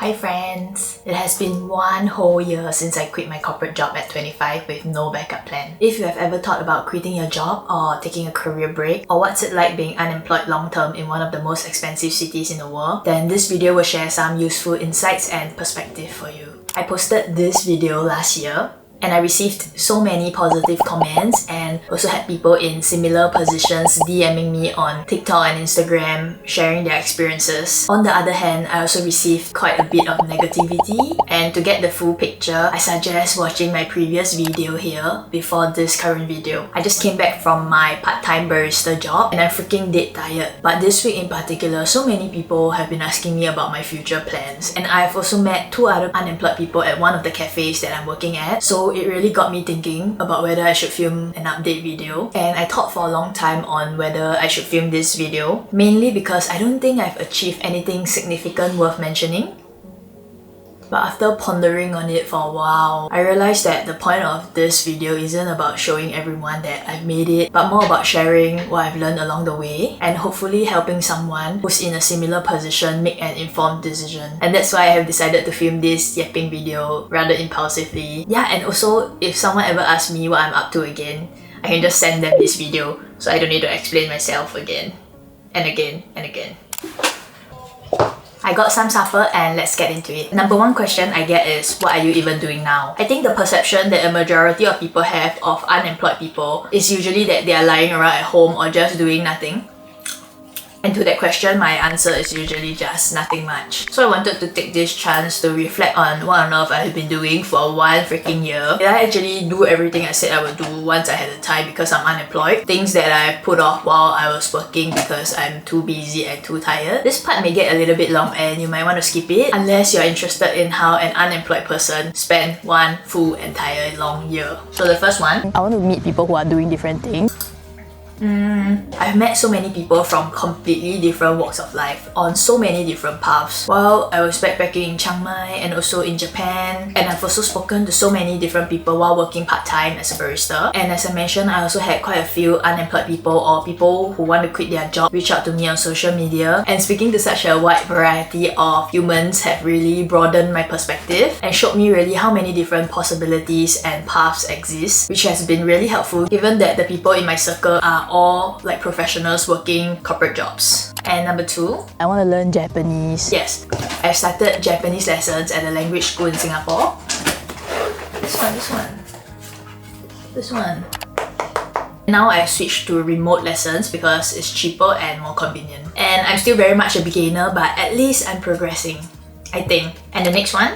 Hi friends! It has been 1 whole year since I quit my corporate job at 25 with no backup plan. If you have ever thought about quitting your job or taking a career break, or what's it like being unemployed long term in one of the most expensive cities in the world, then this video will share some useful insights and perspective for you. I posted this video last year, and I received so many positive comments and also had people in similar positions DMing me on TikTok and Instagram sharing their experiences. On the other hand, I also received quite a bit of negativity, and to get the full picture, I suggest watching my previous video here before this current video. I just came back from my part-time barista job and I'm freaking dead tired. But this week in particular, so many people have been asking me about my future plans, and I've also met 2 other unemployed people at one of the cafes that I'm working at. So it really got me thinking about whether I should film an update video, and I thought for a long time on whether I should film this video, mainly because I don't think I've achieved anything significant worth mentioning. But after pondering on it for a while, I realized that the point of this video isn't about showing everyone that I've made it, but more about sharing what I've learned along the way and hopefully helping someone who's in a similar position make an informed decision. And that's why I have decided to film this yapping video rather impulsively. Yeah, and also if someone ever asks me what I'm up to again, I can just send them this video so I don't need to explain myself again and again and again. I got some supper and let's get into it. Number 1 question I get is, what are you even doing now? I think the perception that a majority of people have of unemployed people is usually that they are lying around at home or just doing nothing. And to that question, my answer is usually just nothing much. So I wanted to take this chance to reflect on what on earth I have been doing for 1 freaking year. Did I actually do everything I said I would do once I had the time because I'm unemployed? Things that I put off while I was working because I'm too busy and too tired? This part may get a little bit long and you might want to skip it unless you're interested in how an unemployed person spent 1 full entire long year. So the first one, I want to meet people who are doing different things. I've met so many people from completely different walks of life on so many different paths. While I was backpacking in Chiang Mai and also in Japan, and I've also spoken to so many different people while working part-time as a barista. And as I mentioned, I also had quite a few unemployed people or people who want to quit their job reach out to me on social media. And speaking to such a wide variety of humans have really broadened my perspective and showed me really how many different possibilities and paths exist, which has been really helpful given that the people in my circle are all like professionals working corporate jobs. And number 2, I want to learn Japanese. Yes, I started Japanese lessons at a language school in Singapore. This one. Now I switched to remote lessons because it's cheaper and more convenient. And I'm still very much a beginner, but at least I'm progressing, I think. And the next one,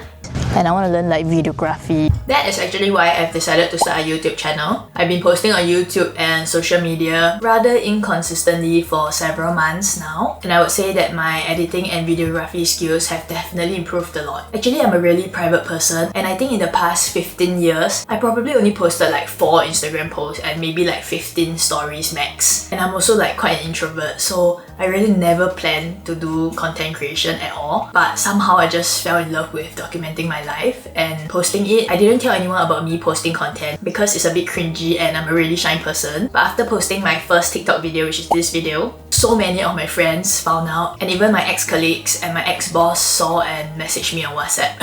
and I want to learn like videography. That is actually why I've decided to start a YouTube channel. I've been posting on YouTube and social media rather inconsistently for several months now, and I would say that my editing and videography skills have definitely improved a lot. Actually, I'm a really private person, and I think in the past 15 years, I probably only posted like 4 Instagram posts and maybe like 15 stories max. And I'm also like quite an introvert, so I really never planned to do content creation at all, but somehow I just fell in love with documenting my life and posting it. I didn't tell anyone about me posting content because it's a bit cringy and I'm a really shy person. But after posting my first TikTok video, which is this video, so many of my friends found out, and even my ex-colleagues and my ex-boss saw and messaged me on WhatsApp.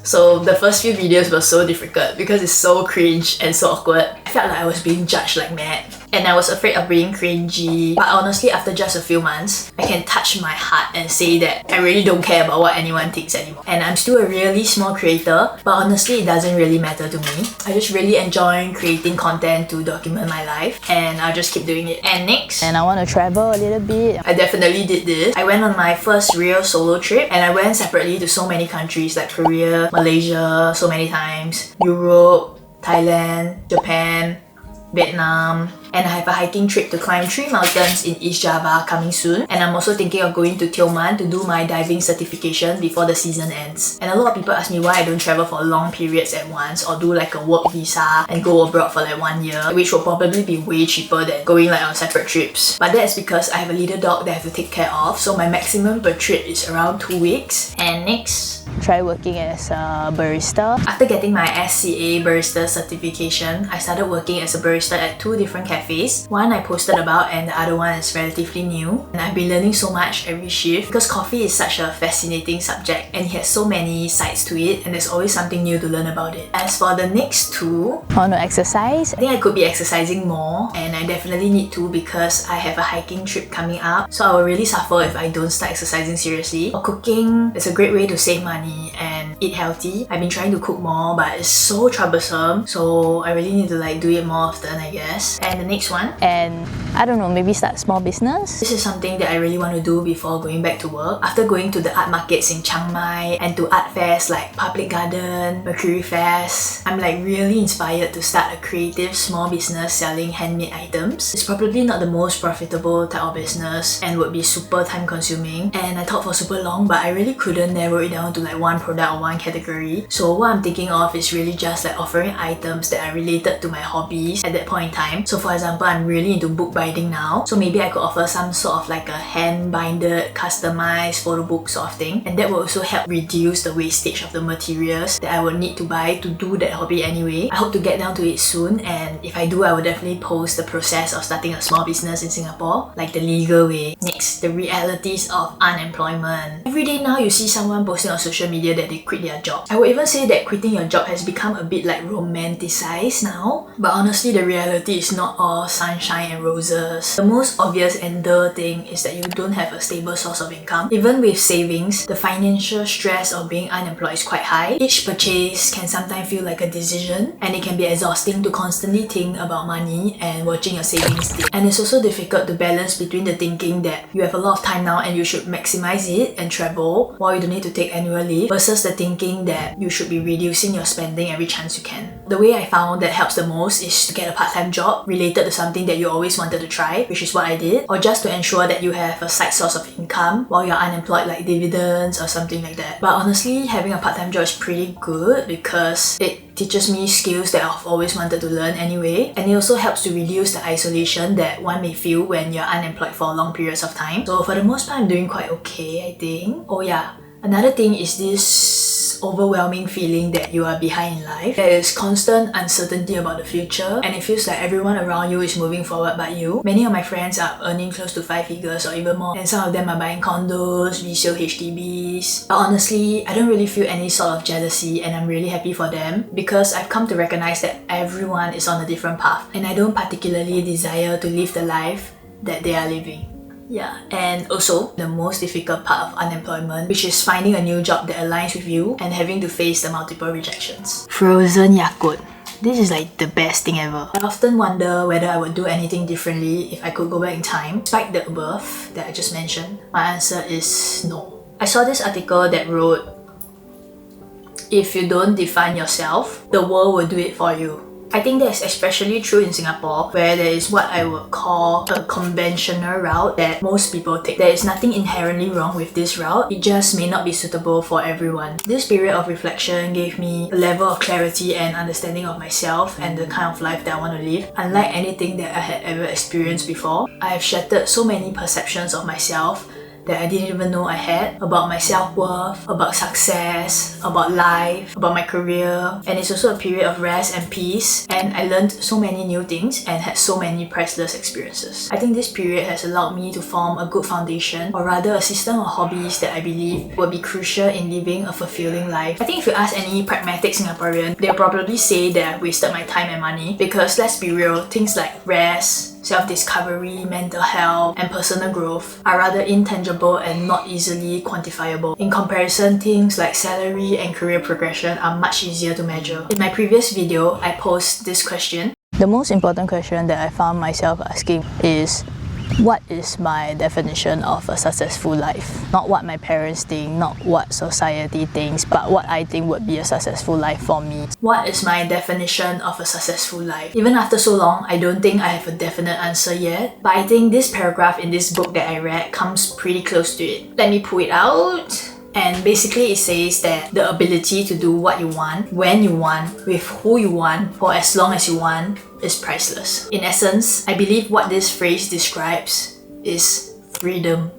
So the first few videos were so difficult because it's so cringe and so awkward. I felt like I was being judged like mad. And I was afraid of being cringy. But honestly, after just a few months, I can touch my heart and say that I really don't care about what anyone thinks anymore. And I'm still a really small creator, but honestly, it doesn't really matter to me. I just really enjoy creating content to document my life, and I'll just keep doing it. And next, and I want to travel a little bit. I definitely did this. I went on my first real solo trip, and I went separately to so many countries like Korea, Malaysia, so many times, Europe, Thailand, Japan, Vietnam, and I have a hiking trip to climb 3 mountains in East Java coming soon. And I'm also thinking of going to Tioman to do my diving certification before the season ends. And a lot of people ask me why I don't travel for long periods at once or do like a work visa and go abroad for like 1 year, which will probably be way cheaper than going like on separate trips. But that's because I have a little dog that I have to take care of, so my maximum per trip is around 2 weeks. And next, try working as a barista. After getting my SCA barista certification, I started working as a barista at 2 different cafes. One I posted about and the other one is relatively new. And I've been learning so much every shift because coffee is such a fascinating subject and it has so many sides to it and there's always something new to learn about it. As for the next 2, I want to exercise. I think I could be exercising more and I definitely need to because I have a hiking trip coming up, so I will really suffer if I don't start exercising seriously. For cooking, it's a great way to save money and eat healthy. I've been trying to cook more but it's so troublesome, so I really need to do it more often, I guess. And the next one, and I don't know, maybe start a small business. This is something that I really want to do before going back to work. After going to the art markets in Chiang Mai and to art fairs like Public Garden, Mercury Fest, I'm really inspired to start a creative small business selling handmade items. It's probably not the most profitable type of business and would be super time consuming, and I thought for super long but I really couldn't narrow it down to one product or one category. So what I'm thinking of is really just offering items that are related to my hobbies at that point in time. So for example, I'm really into book binding now, so maybe I could offer some sort of a hand-binded, customized photo book sort of thing, and that will also help reduce the wastage of the materials that I would need to buy to do that hobby anyway. I hope to get down to it soon, and if I do, I will definitely post the process of starting a small business in Singapore, the legal way. Next, the realities of unemployment. Every day now you see someone posting on social media that they quit their job. I would even say that quitting your job has become a bit romanticized now, but honestly the reality is not all sunshine and roses. The most obvious and the thing is that you don't have a stable source of income. Even with savings, the financial stress of being unemployed is quite high. Each purchase can sometimes feel like a decision, and it can be exhausting to constantly think about money and watching your savings dip. And it's also difficult to balance between the thinking that you have a lot of time now and you should maximize it and travel while you don't need to take annual leave, versus the thinking that you should be reducing your spending every chance you can. The way I found that helps the most is to get a part-time job related to something that you always wanted to try, which is what I did, or just to ensure that you have a side source of income while you're unemployed, like dividends or something like that. But honestly, having a part-time job is pretty good because it teaches me skills that I've always wanted to learn anyway, and it also helps to reduce the isolation that one may feel when you're unemployed for long periods of time. So for the most part, I'm doing quite okay, I think. Oh yeah, another thing is this overwhelming feeling that you are behind in life. There is constant uncertainty about the future and it feels like everyone around you is moving forward but you. Many of my friends are earning close to 5 figures or even more, and some of them are buying condos, resale HDBs. But honestly, I don't really feel any sort of jealousy and I'm really happy for them because I've come to recognize that everyone is on a different path and I don't particularly desire to live the life that they are living. Yeah, and also the most difficult part of unemployment, which is finding a new job that aligns with you and having to face the multiple rejections. Frozen Yakult. This is the best thing ever. I often wonder whether I would do anything differently if I could go back in time. Despite the above that I just mentioned, my answer is no. I saw this article that wrote, if you don't define yourself, the world will do it for you. I think that's especially true in Singapore, where there is what I would call a conventional route that most people take. There is nothing inherently wrong with this route, it just may not be suitable for everyone. This period of reflection gave me a level of clarity and understanding of myself and the kind of life that I want to live. Unlike anything that I had ever experienced before, I have shattered so many perceptions of myself that I didn't even know I had, about my self-worth, about success, about life, about my career. And it's also a period of rest and peace, and I learned so many new things and had so many priceless experiences. I think this period has allowed me to form a good foundation, or rather a system of hobbies that I believe will be crucial in living a fulfilling life. I think if you ask any pragmatic Singaporean, they'll probably say that I've wasted my time and money because, let's be real, things like rest, self-discovery, mental health, and personal growth are rather intangible and not easily quantifiable. In comparison, things like salary and career progression are much easier to measure. In my previous video, I posed this question. The most important question that I found myself asking is, what is my definition of a successful life? Not what my parents think, not what society thinks, but what I think would be a successful life for me. What is my definition of a successful life? Even after so long, I don't think I have a definite answer yet, but I think this paragraph in this book that I read comes pretty close to it. Let me pull it out. And basically it says that the ability to do what you want, when you want, with who you want, for as long as you want, is priceless. In essence, I believe what this phrase describes is freedom.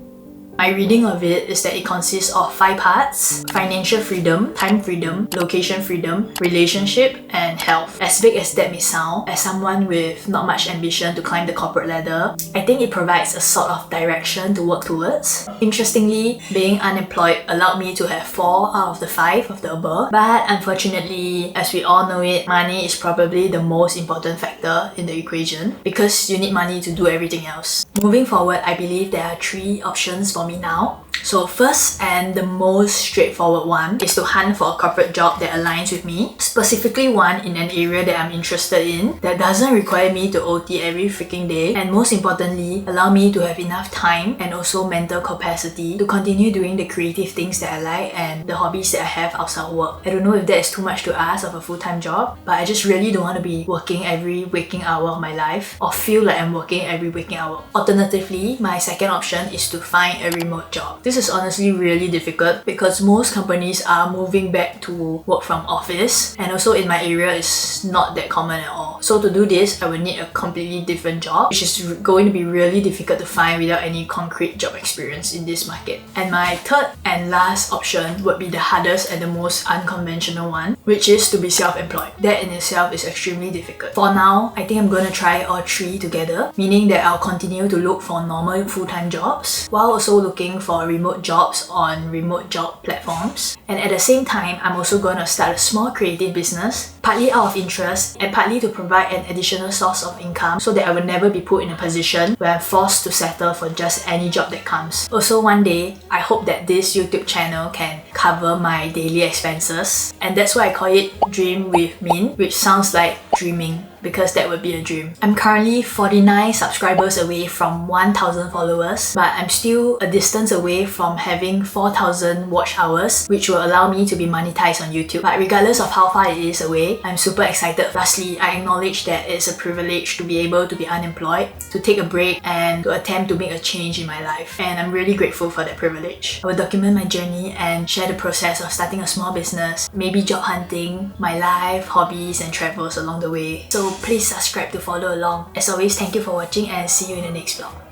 My reading of it is that it consists of 5 parts: financial freedom, time freedom, location freedom, relationship, and health. As big as that may sound, as someone with not much ambition to climb the corporate ladder, I think it provides a sort of direction to work towards. Interestingly, being unemployed allowed me to have 4 out of the 5 of the above, but unfortunately, as we all know it, money is probably the most important factor in the equation because you need money to do everything else. Moving forward, I believe there are 3 options for me now. So first and the most straightforward one is to hunt for a corporate job that aligns with me, specifically one in an area that I'm interested in that doesn't require me to OT every freaking day, and most importantly, allow me to have enough time and also mental capacity to continue doing the creative things that I like and the hobbies that I have outside work. I don't know if that is too much to ask of a full-time job, but I just really don't want to be working every waking hour of my life or feel like I'm working every waking hour. Alternatively, my second option is to find a remote job. This is honestly really difficult because most companies are moving back to work from office, and also in my area it's not that common at all. So to do this, I would need a completely different job, which is going to be really difficult to find without any concrete job experience in this market. And my third and last option would be the hardest and the most unconventional one, which is to be self-employed. That in itself is extremely difficult. For now, I think I'm gonna try all 3 together, meaning that I'll continue to look for normal full-time jobs while also looking for remote jobs on remote job platforms. And at the same time, I'm also gonna start a small creative business, partly out of interest and partly to provide an additional source of income so that I will never be put in a position where I'm forced to settle for just any job that comes. Also, one day, I hope that this YouTube channel can cover my daily expenses, and that's why I call it Dream with Min, which sounds like dreaming, because that would be a dream. I'm currently 49 subscribers away from 1,000 followers, but I'm still a distance away from having 4,000 watch hours, which will allow me to be monetized on YouTube. But regardless of how far it is away, I'm super excited. Lastly, I acknowledge that it's a privilege to be able to be unemployed, to take a break, and to attempt to make a change in my life. And I'm really grateful for that privilege. I will document my journey and share the process of starting a small business, maybe job hunting, my life, hobbies, and travels along the way. So please subscribe to follow along. As always, thank you for watching and see you in the next vlog.